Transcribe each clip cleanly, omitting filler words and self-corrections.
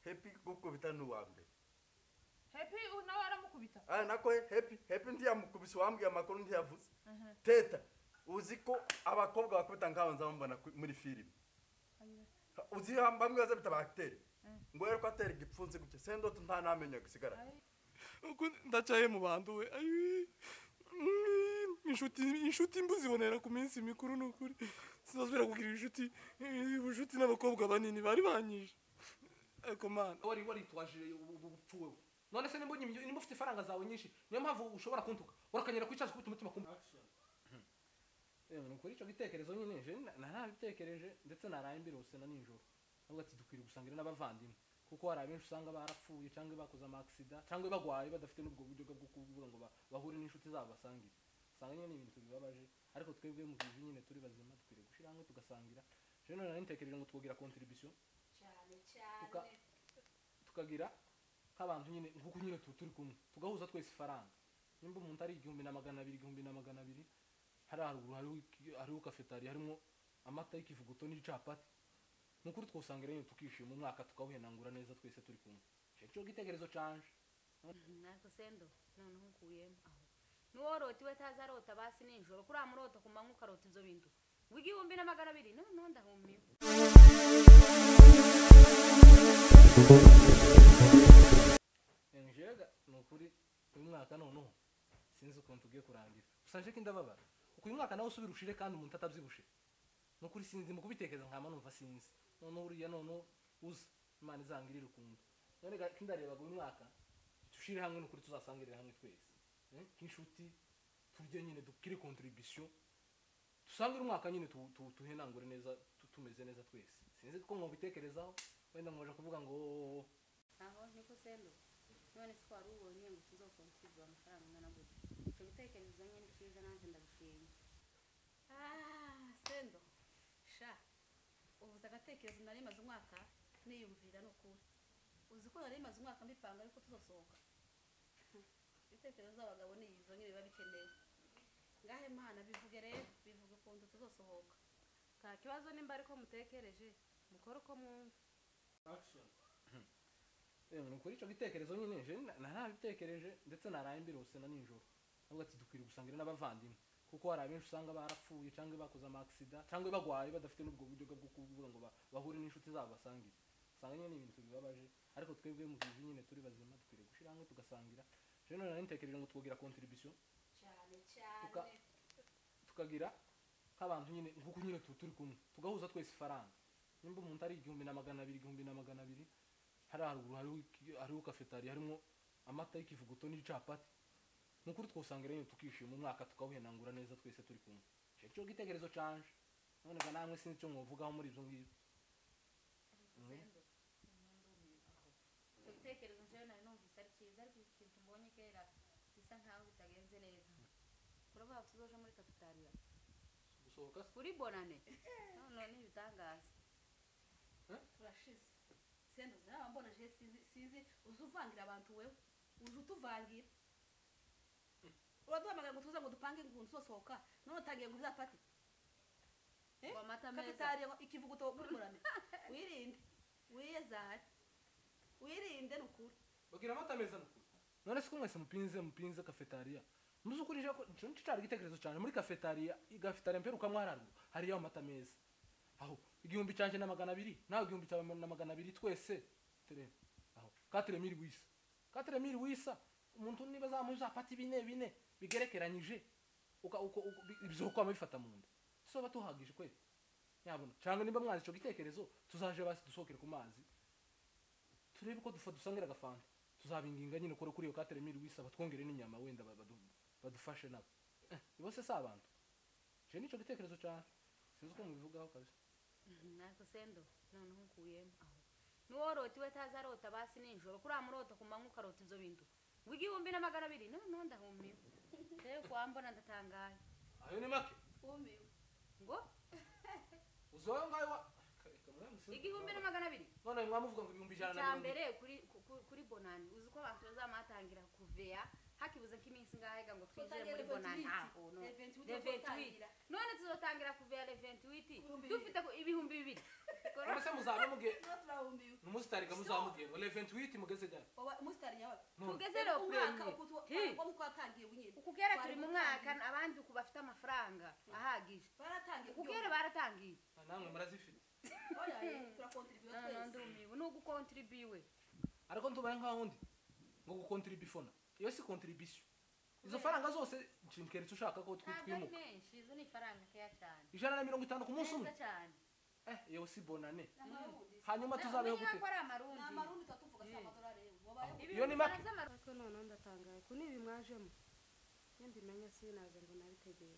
Happy gukubita nuwambe. Happy nawe aramukubita. Nako happy ndiyamukubise wambwiye amakuru ndiyavuze. Teta uziko abakobwa bakubita ngaho nzambona muri film. Uzi bamwe baza bita acteur. Ngo yero ko atera igipfunze gucye sendo nta namenya gusigara. Uko ndacaye mu bantu we. Inshuti mbuzibonera ku minsi mikuru nukuri. Sinazubira kugira inshuti n'abakobwa banini bari banyije. Eko man. Wari twaje ubupfuwe. None se nimbonye nimba ufite faranga zawe nyinshi niyo mpamvu ushobora kuntuka urakanyera kwicaza kubita umutima kumwe. Nukuri ico gitekerezo nyine je narabitekereje ndetse narayambirose na ninjoro. Ahubwo ati dukwiriye gusangira n'abavandimwe kuko hari abenshi usanga barapfuye cyangwa bakoze amaksida cyangwa bagwaye badafite n'ubwo buryo bwo kuvuga ngo bahure n'inshuti zabo basangire. Usanga nyine ibintu bibabaje ariko twebwe mu gihe nyine turi bazima dukwiriye gushira hamwe tugasangira. Je none ntekereje ngo twogira contribution cyane tukagira nk'abantu nyine nkuko nyine turi kumwe tugahuza twese faranga. Nimba umuntu ari 1200 hari haruguru hariho cafeteria harimo amata y'ikivuguto n'icapati. Nukuri twosangira nyine tukishima mu mwaka tukabuhenangura neza twese turi kumwe. Cyo gitekerezo canje. Nako sendo none nkukuyemo aho. Nuworotiwe tazarota basi ninjoro kuri amurota kumanywa karota izo bintu. W'igihumbi na magana abiri no ndahumiwe. Njega nukuri uyu mwaka noneho sinzi ukuntu tugiye kurangira. Usanje ko indababara. Uko uyu mwaka nawe usubira ushire kandi umuntu atabyibushe. Nukuri sinzi mu kubitekereza nkama numva sinzi. None uriya none uza Imana izangirira ukuntu. None kindareba uyu mwaka tushire hamwe nukuri tuzasangirira hamwe twese. Nk'inshuti turye nyine dukire contribution. Tusangira umwaka nyine tuhenangure neza tumeze neza twese. Sinzi ko mu bitekerezaho wenda mwaje kuvuga ngo aho niko sendo. None twari ubonye ngo tuzokontribute amafaranga ngana gute. Ico gitekerezo nyine cyiza nanjye ndabishimye. Sendo. Sha. Uvuze agatekerezo nari maze umwaka niyumvira n'ukuri. Uzi ko nari maze umwaka mbipanga ariko tuzosohoka. Ibitekerezo z'abagabo ni izo nyine biba bikenewe. Ngahe mana bivuge rero bivuge ukuntu tuzosohoka. Ka kibazo nimba ariko mutekereje mukora uko mwumva. Action. Nukuri ico gitekerezo nyine je narabitekereje ndetse narayambirose na ninjoro. Ahubwo ati dukwiriye gusangira n'abavandimwe kuko hari abenshi usanga barapfuye cyangwa bakoze amaksida cyangwa bagwaye badafite n'ubwo buryo bwo kuvuga ngo bahure n'inshuti zabo basangire. Usanga nyine ibintu bibabaje ariko twebwe mu gihe nyine turi bazima dukwiriye gushira hamwe tugasangira. Je none ntekereje ngo twogira contribution cyane tukagira nk'abantu nyine nkuko nyine turi kumwe tugahuza twese faranga. Nimba umuntu ari 1200 hari haruguru hariho cafeteria harimo amata y'ikivuguto n'icapati. Nukuri twosangira nyine tukishima mu mwaka tukabuhenangura neza twese turi kumwe. Cyo gitekerezo canje. None ga namwe sinzi cyo mwovugaho muri ibyo ngibyo. Ibitekerezo nje nari numvise ari cyiza ariko ikintu mbonye kera bisa nkaho bitagenze neza. Kuraba tuzoja muri cafeteria. Gusohoka Kuri bonane. None ni bitangaza. Turashize. Sendo zaba mbona je sinzi uzuvangira abantu wewe. Uzutuvangira. Uraduhamagara ngo tuze ngo dupange ngo tuzosohoka. None utangiye ngo uzapati. Wamata meza. Cafeteria ikivuguto muri murane. Wirinde. Wiyezari. Wirinde nukuri. Bagira amata meza nukuri. None se kumwese mupinze cafeteria. Muzukurije ko ncicari gitekerezo cyane muri cafeteria igafitara mperuka mwararwo hari yo amata meza. Aho igihumbi canje na 200 nawe igihumbi cyawe na 200 twese tere. Aho 4000 wisa. 4000 wisa umuntu niba zamuza pati bine bigerekeranyije ibyo kwa bifata mu nda. So batuhagije kwe. Yabona cyangwa nimba mwanzi cyo gitekerezo tuzaje basi dusokere ku mazi. Turebe ko dusangira gafanta. Tuzabinginga nyine kuri yo 4000 wisa batwongere n'inyama wenda badufashe nabo. Bose se abantu. Je nico gitekerezo cyane. Sinzi ko mubivugaho kabisa. Nako sendo none nkukuyemo aho. Nuworotiwe tazarota basi ninjoro kuri amurota kumanywa karota izo bintu. W'igihumbi na magana abiri no ndahumiwe. Rero kwambona ndatangaye. Ayo ni make. Umiwe. Ngo uzongaye wa igihumbi na magana abiri. None mwamuvuga ngo ibihumbi 100 cyambere kuri bonani uzi ko abantu bazamatangira kuveya hakibuze nk'iminsi ngahega ngo twinjire Twotangira muri bonani 28. aho no Le 28 le 28 twotangira. none tuzotangira kuva le 28 Ibihumbi dufite ibihumbi 2 none se muzabe muge Tuba turahumbiwe. numusitariga muzamugiye ngo le 28 mugeze ryari Umusitari nyawe. tugeze le Umwaka premier uko twatangiye bunyine. ukugera turi mu mwaka abandi uku bafite amafaranga ahagije Baratangiye. ukugera baratangiye namwe murazifite Oya, turakontribute twese. ndumiwe no gukontribuwe ariko ntubaye nkaho undi ngo gukontribifona iyo si contribution izo faranga zose nshimkeretse ushaka ko ntabwo ari twimuka menshi izo ni ifaranga keya cyane 150 ku munsi umwe neza cyane yewe si bonane N'amarundi. hanyuma tuzabeho Umenya gute ko ari amarundi N'amarundi tuba tuvuga si amadolari yewe. Wabayeho. iyo ni make ariko noneho ndatangaye ko nibi mwajemo iyo mbimenya sinaza ngo nabitegeye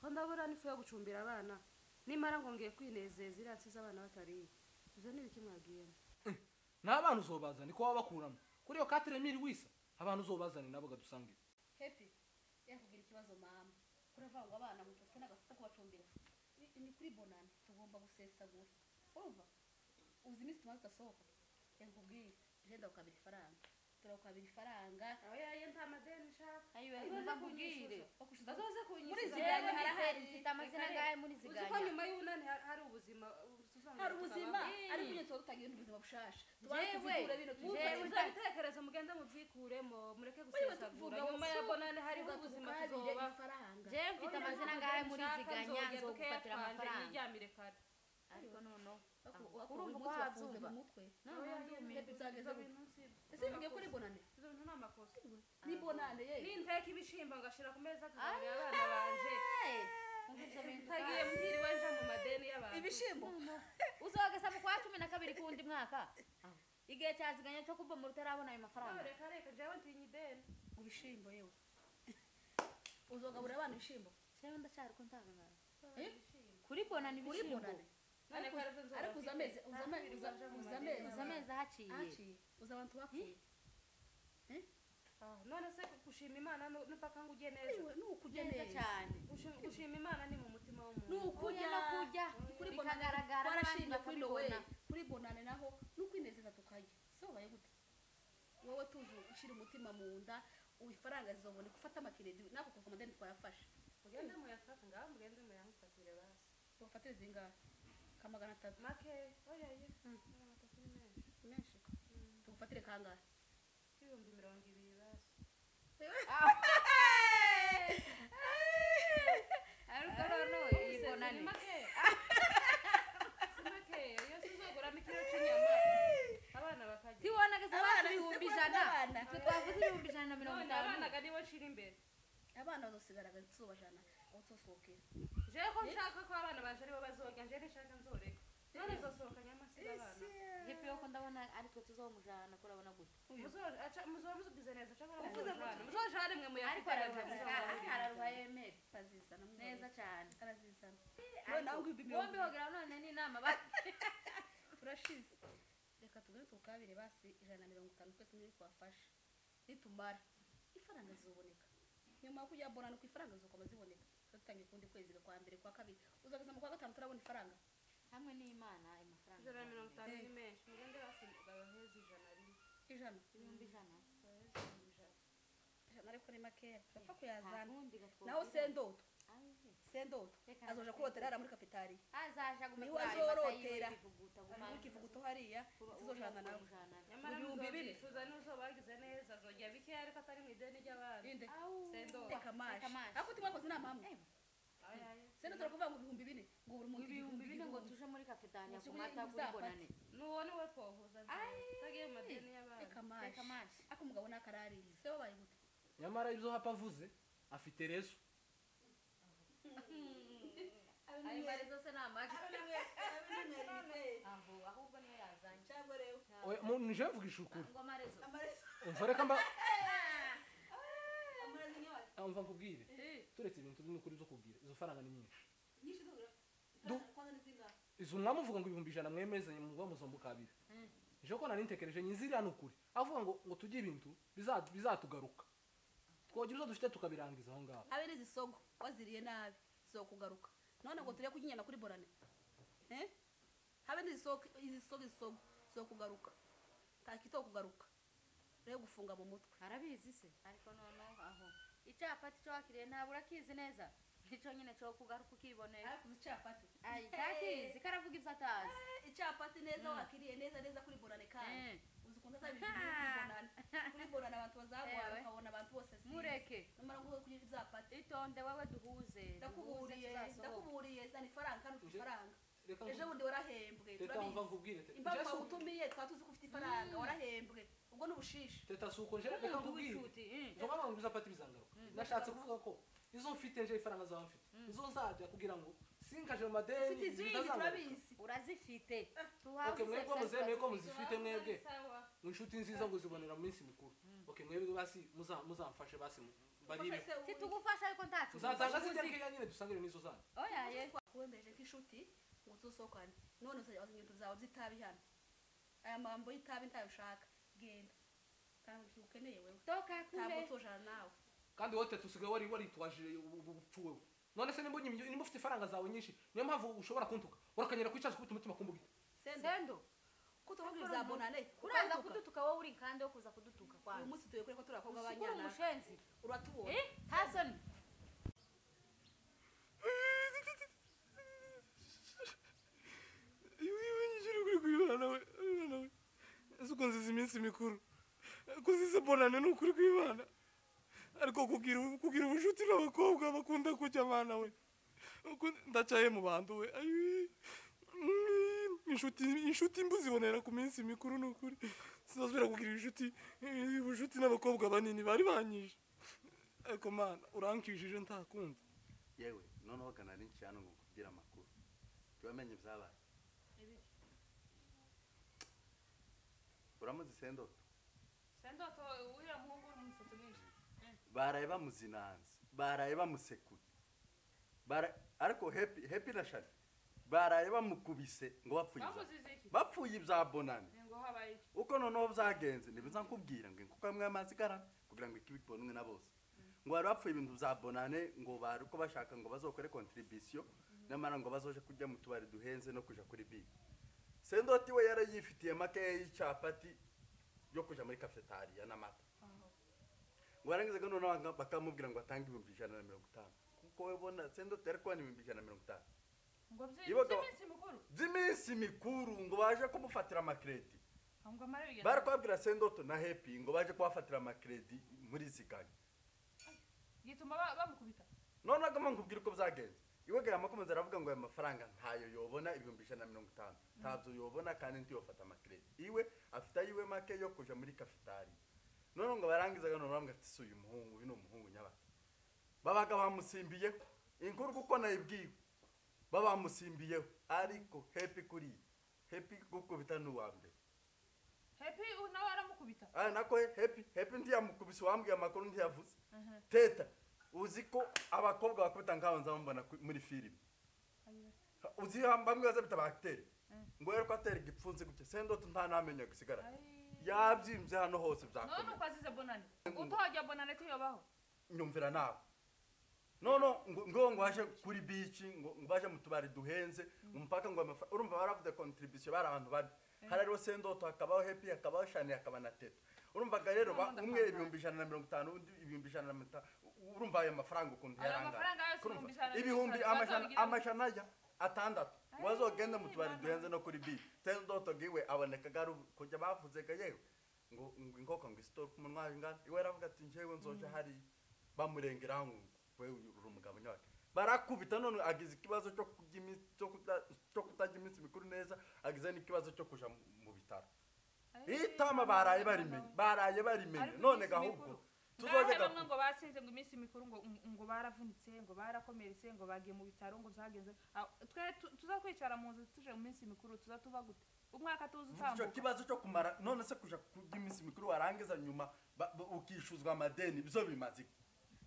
ko ndabura n'ifu yo gucumbira abana nimara ngo ngiye kwinezeza iriya nsize abana batariye ibyo ni ibiki mwagiyemo nta bantu uzobazana niko baba bakuramo kuri iyo 4000 wisa abantu uzobazane nabo gadusangire Happy. Yakugira ikibazo mama. Kuravuga ngo abana mu tufite n'agafite kubacumbira. Ni kuri bonani tugomba gusesagura. Urumva? Uzi iminsi tumaze tudasohoka. Yakubwira jenda ukabira ifaranga. Turakabira ifaranga. aho yaye nta madeni nshaka ayiwe ndakubwire bazoze Muri kunyishyuza ziganya jewe harahari. mfite amazina ngahe muri uzi ko ziganya nyuma y'ubunani hari ubuzima tuzongera Hari ubuzima tukabaho. ariko nyine tuba dutagiye ubuzima bushasha. Jewe, Jewe jewe, ibitekerezo mugenda mubyikuremo mureke gusesagura nyuma ya bonane hariho ubuzima tuzoba ifaranga. jewe mfite amazina ngahe muri ziganya nzogufatira amafaranga niryamire kare ariko nono Urumva uko habyumva. mutwe. izo bintu nsibyo Ese bivuge kuri bonane. izo bintu ni amakosa Ni bonane ye. ninteka ibishimbo ngashira ku meza tugaburira abana banje ntagiye mpiriwe nja mu madeni y'abantu Ibishimbo. uzogeza mu kwa 12 kundi mwaka igihe cyaziganya cyo kuva mu rutarabona ayo mafaranga reka reka jewe ntinya ideni Ibishimbo yewe. Uzogaburira abana ibishimbo. jewe ndacyari ko ntagangara Eh? kuri bona ni Kuri ibishimbo bonane. none ko aribyo nzoba Ariko uzameze uzameza haciye haciye. Uza abantu bapfuye. none se gushima imana n'upaka ngo ujye neza Ewe nukujya neza neza. cyane gushima imana ni mu mutima w'umuntu Nukujya no kujya kuri bonane bikagaragara twarashimye abandi kuri nowe bakabibona. kuri bonane naho nukwinezeza tukajya. So baye gute? Wowe tuzi ushira umutima mu nda ifaranga zizobone gufata amakiredi nako kuko amadeni twayafashe. mugende muyafata ngaho mugende muyamufatire basi Tufatire zingahe? Kamagana 3 make oya ye amatatu ni menshi menshi. Tugufatire kangahe? ibihumbi 200 basi ariko nono iyi bonane ni make si make iyo tuzoguramo ikiro cy'inyama abana bakarya tiwonageza Abana basi ibihumbi bise ijana abana. twe twavuze ibihumbi ijana na mirongo none itanu abana nibo nshira imbere Abana bazosigaraga tuzobajana aho tusohokera. jewe ko nshaka ko abana banje aribo bazorya nje nishaka nzoreka none zosohoka nyamasiga abana hepi yo ko ndabona aritwe tuzomujana ko urabona gute muzoba muzugize neza cyangwa muzojane mwe ariko muyafite araruha yemere Azizana neza cyane Arazizana. bombi wogira none ni inama bati Turashize. Reka tugure tukabire basi 150 twese muri twafashe. Nitumara ifaranga zizoboneka. Nyuma yo kujya bonana ku ifaranga zizokoma ziboneka. Tutangiye kundi kwezi kwa mbere kwa kabiri. Uzageza mu kwa gatanu turabona ifaranga. hamwe n'imana ayo mafaranga 150 ni menshi mugende basi gabaheza Ijana. ibihumbi ijana Ijana ariko ni makeya. Turapfa kuyazana. ntakundi gatwara Naho sendoto. Sendoto. Reka Azoja kurotera ara muri cafetaria. azaja Niwe gumekura azorotera. ivuguta Ari kivuguto hariya. Tuzojana nawe. nyamara Ibihumbi bine. muzobifuza n'uzobagize neza azojya bikeya ariko atari mu ideni ry'abana Inde. sendoto Reka mashi. mashi. Ako timwakoze inama hamwe. ayaye Sendoto turakuvuga ngo ibihumbi bine. Ngo buri muntu ibihumbi bine ngo tuje muri kafetanya ku mata kuri Uzafata. bonane nuwo niwe twohuza utagiye mu madeni y'abana Reka reka mashi. mashi Ako mugabo nakaraririye. Se wabaye gute? nyamara ibyo hapa avuze afite rezo ayo marizo se ni amaji aho ahubwo niyo yazanye nije mvugisha ukuri ngo amarezo umva reka mba umva nkubwire turetse ibintu turi n'ukuri byo kubwira izo faranga ni nyinshi izo mwamuvuga ngo ibihumbi ijana mwemezanye muba muzombo kabiri je ko nari ntekereje nyizira n'ukuri avuga ngo tujye ibintu bizatugaruka twogira izo dufite tukabirangiza aho ngaho Abe n'izisogo waziriye nabi zo kugaruka. None ngo turiye kuginyana kuri bonane. Habe n'izisogo izisogo zo kugaruka. Takito kugaruka. rero gufunga mu mutwe arabizi se ariko noneho aho icyapati cyo wakiriye ntabwo urakizi neza nicyo nyine cyo kugaruka ukibonera ariko icyapati ayi takizi karavuga ibyo atazi icyapati neza wakiriye neza kuri bonane kandi uzi ukuntu azabibona kuri bonane abantu bazagora bakabona abantu bose mureke numara ngo kugira ibyapati itonde wowe duhuze ndakuburiye zani faranga kandi ufite faranga reka ejo bundi warahembwe teta umva nkubwire impamvu bagutumiye twatuzi ko ufite ifaranga warahembwe ubwo n'ubushishi teta suko nje reka nkubwire ngo mama ngo bizapati bizangaruka nashatse kuvuga ko izo mfite nje ifaranga zawe mfite izo nzajya kugira ngo sinkaje mu madeni turabizi urazifite okay mwebwe muzemeye ko muzifite mwebwe inshuti nziza ngo zibonera mu minsi mikuru okay mwebwe basi muzamfashe basi barire titugufasha ariko ntacu uzatanga zijya kenya nyine dusangire nizo zana oya ye twembeje ko inshuti ngo tusohokane none uzajya inyungu zawe zitabi hano aya mambo y'itabi ntayushaka genda kandi ukeneye wewe toka ntabwo kure tujana nawe kandi wote tusigaye waritwaje ubupfuwe nimba ufite ifaranga zawe nyinshi niyo mpamvu ushobora kuntuka urakanyera kwicaza kubita umutima kumbuga sendo kutuvuga za bonane uraza kudutuka wowe uri kandi wo kuza kudutuka uyu kwanza munsi tuye ko turi abakobwa uri b'abanyana umushenzi uratubona hasoni uko nziza iminsi mikuru ko zize bonane ni ukuri kw'Imana ariko kugira ubucuti n'abakobwa bakunda kujya abana we ndacaye mu bantu we inshuti mbuzibonera ku minsi mikuru ni ukuri sinazubira kugira ubucuti n'abakobwa banini bari banyije ariko mana urankishije ntakundi yewe noneho kanari nshano ngo kubwira amakuru twamenye byabaye uramuzi sendoto uriya muhungu uri umusatsi mwinshi baraye bamuzinanze baraye bamusekuye ariko happy na shari baraye bamukubise ngo bamuzize iki bapfuye ibya bonane ngo habaye iki uko noneho byagenze nibiza nkubwira ngo kuko amwe amazi garana kugira ngo ikibibone umwe na bose ngo bari bapfuye ibintu bya bonane ngo bari uko bashaka ngo bazokore contribution n'amara ngo bazoje kujya mu tubari duhenze no kuja kuri bibi sendoti we yarayifitiye make y'icapati yo kuja muri cafetaria n'amata ngo barangiza ngo noneho bakamubwira ngo atange 150 kuko we bona sendoti ariko ni 150 ngo by'iminsi mikuru by'iminsi mikuru ngo baje kumufatira amakredi ngo amare bigenda bari kwabwira sendoto na happy ngo baje kubafatira amakredi muri ziganye gituma bamukubita none agama nkubwira uko byagenze iwe gara makomeza aravuga ngo aya mafaranga ntayo yobona 150 ntabyo yobona kandi ntiyofata amakredi iwe afite ayiwe make yo kuja muri cafetaria none ngo barangizaga none bamwe ati suyu muhungu bino muhungu nyabaki babaga bamusimbiye inkuru kuko nayibwiwe bamusimbiyeho ariko happy kuri happy gukubita n'uwambere happy nawe aramukubita nako happy ntiyamukubise wambwiye amakuru ntiyavuze teta uzi ko abakobwa bakubita ngaho nzambona muri filime uzi bamwe baza bita acteur ngo yero ko atera igipfunze gutya sendoto nta namenya gusigara yabyimbye hano hose byakomeye none kwazize bonane utojya bonane tuyobaho nyumvira nawe ngo waje kuri beach ngo baje mu tubari duhenze umupaka ngo urumva baravuze contribution bari abantu bari harariho sendoto hakabaho happy hakabaho shani hakaba na teta urumva rero umwe 150 undi 150 urumva ayo mafaranga ukuntu yaranga ibihumbi amashana ya atandatu wazogenda mu tubari duhenze no kuri beach sendoto giwe aboneka garu kujya bavuze ga yewe ngo ingoko ngo store ku munwa ingana iwe aravuga ati njewe nzoje hari bamurengera ngo we uri umugabo nyabaki barakubita none agize ikibazo cyo kutajya iminsi mikuru neza agize n'ikibazo cyo kuja mu bitaro itama baraye barimenye none gahubwo tuzoje bamwe ngo batsinze ngo iminsi mikuru ngo baravunitse ngo barakomeretse ngo bagiye mu bitaro ngo byagenze twe tuzakwicara mu nzu tuje mu minsi mikuru tuzatuva gute umwaka tuzi utambuka icyo kibazo cyo kumara none se kuja kujya iminsi mikuru warangiza nyuma ukishuzwa amadeni bizo bimaze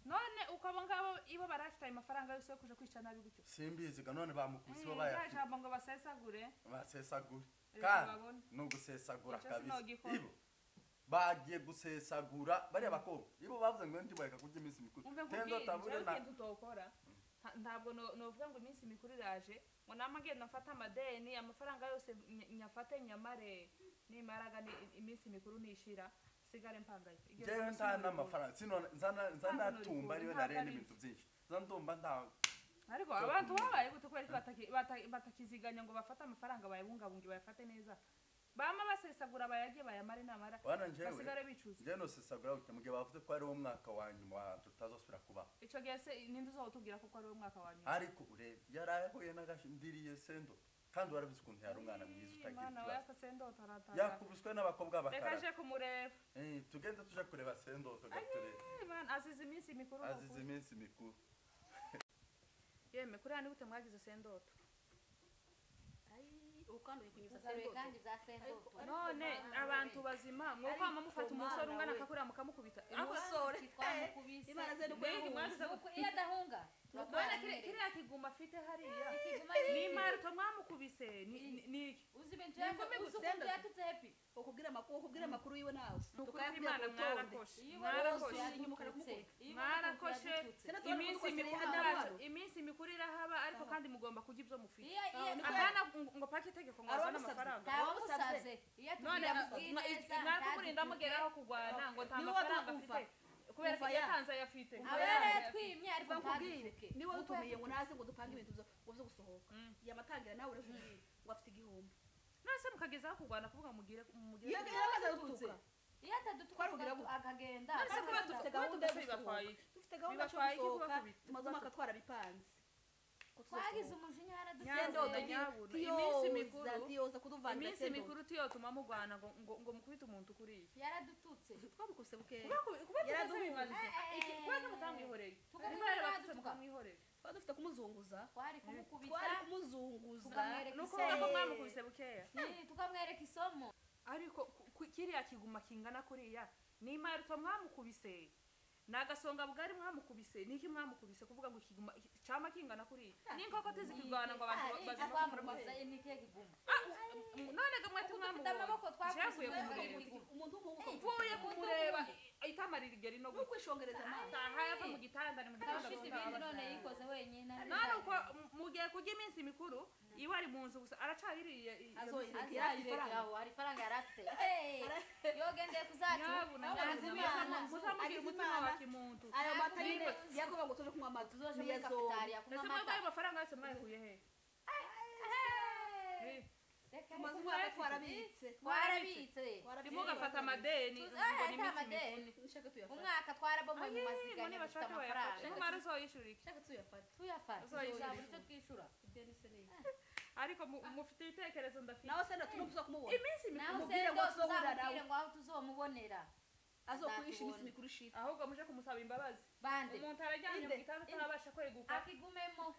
none ukaba ngabo ibo barafite amafaranga yose yo kuja kwica nabi gutyo simbizi ga none bamukubise bo bayafite cyangwa ngo basesagure kandi no gusesagura kabisa ibo bagiye gusesagura bari abakobwa ibo bavuze ngo ndi bayeka kujya iminsi mikuru tendo tabure na tutokora ntabwo novuga ngo iminsi mikuru iraje ngo namagenda mfata amadeni amafaranga yose nyafate nyamare nimaraga iminsi mikuru nishira sigare mpangayitse jewe nta n'amafaranga sino nzanatumba ariyo nariye n'ibintu byinshi nzandumba nta ariko abantu babaye gute kubera batakiziganya ngo bafate amafaranga bayabungabunge bayafate neza bama basesagura bayage bayamare namara basigare bicuza je no sesagura gute mugihe bavuze ko ari wo mwaka wa nyuma tutazosubira kuba ico gihe se ninde uzotubwira ko ari wo mwaka wa nyuma ariko urebe yarahuye n'agashindiriye sendo kandi warabizi ukuntu yari umwana mwiza utagira ikibazo yakubiswe n'abakobwa bakara reka je kumureba tugende tuje kureba sendo tugatureba azize iminsi mikuru azize iminsi mikuru yeme kuri hano gute mwagize sendoto ukanduye kunyuza Usabe kandi za sendoto. none abantu bazima mwokama mufata umusore ungana kakura mukamukubita Umusore twamukubise. Imana zenu mbega mwagize Nuko iyo adahunga. none kiriya kiguma afite hariya Ikiguma ni ni marto mwamukubise ni uzi ibintu yatutse happy. ukubwira amakuru yiwe nawe Imana mwarakoshe mwarakoshe iminsi mikuru irahaba ariko kandi mugomba kurya ibyo mufite apana ngo pake itegeko ngo azane amafaranga Tawamusaze. Iyo none mwakurinda mugeraho kugwana ngo nta mafaranga afite kubera ko yatanze ayafite abere twimye ariko bakubwire ntaduke. niwe utumiye ngo naze ngo dupange ibintu byo gusohoka yamatangira nawe urakubwira ngo afite igihombo nose mukagezaho kugwana kuvuga mugire iyo yaramaze gutuka Iyo atadutuka akagenda. nose kuba dufite gahunda yo gusohoka dufite gahunda yo gusohoka tumaze umwaka twarabipanze Twagize umujinya nyandoda nyabuna iminsi mikuru tiyoza kuduvanga iminsi mikuru tiyo tuma mugwana ngo mukubita umuntu kuriye yaradututse. twabikuse bukeya kuba yaraduhimalize kuba mutamwihoreye nimara batutse mukamwihoreye twaba dufite kumuzunguza Twari kumukubita. twari kumuzunguza Tukamwereka nuko isomo. ko mwamukubise bukeya Tukamwereka isomo. ariko kiriya kiguma kingana kuriya ni marto mwamukubise nagasonga bwari mwamukubise niki mwamukubise kuvuga ngo kiguma cyama kingana kuriya ninkoko tizikigwana ngo abantu Twamukubise nike kiguma. none gamwe Dufite amaboko twavuye twakubise. umuntu uvuye kumureba itamarira igeri no kwishongereza amazi hava mu gitanda ni mu gitanda Afite ibindi none yikoze wenyine. none uko mugiye kurya iminsi mikuru iwe ari mu nzu gusa aracayiriye Azayirekaho hari faranga yarafite. Yogendeye kuzacu. muzamugira umutima wa kimuntu ayo mata nyine yagoba ngo tuje kunywa amata Tuzoje muri cafetaria kunywa ese mwebwe ayo amata. mafaranga yose mwayakuye he tumaze umwaka twarabitse Twarabitse. ntimugafata amadeni ngo ni iminsi mikuru nshaka tuyafata Umwaka twarabomoye mu maziganya dufite amafaranga. numara uzoyishura iki nshaka tuyafata Tuyafata. Uzoyishura. Tuzabura icyo twishyura. ideni se neza ariko mufite ibitekerezo ndafite nawe se tunubuza kumubona iminsi mikuru Nawe Umubwire se ngo ndo tuzohura tuzamubwire nawe. ngo aho tuzomubonera. azokwisha iminsi mikuru ishira ahubwo muje kumusaba imbabazi Bande. umuntu arajyanye mu gitanda atarabasha kweguka Akigumemo.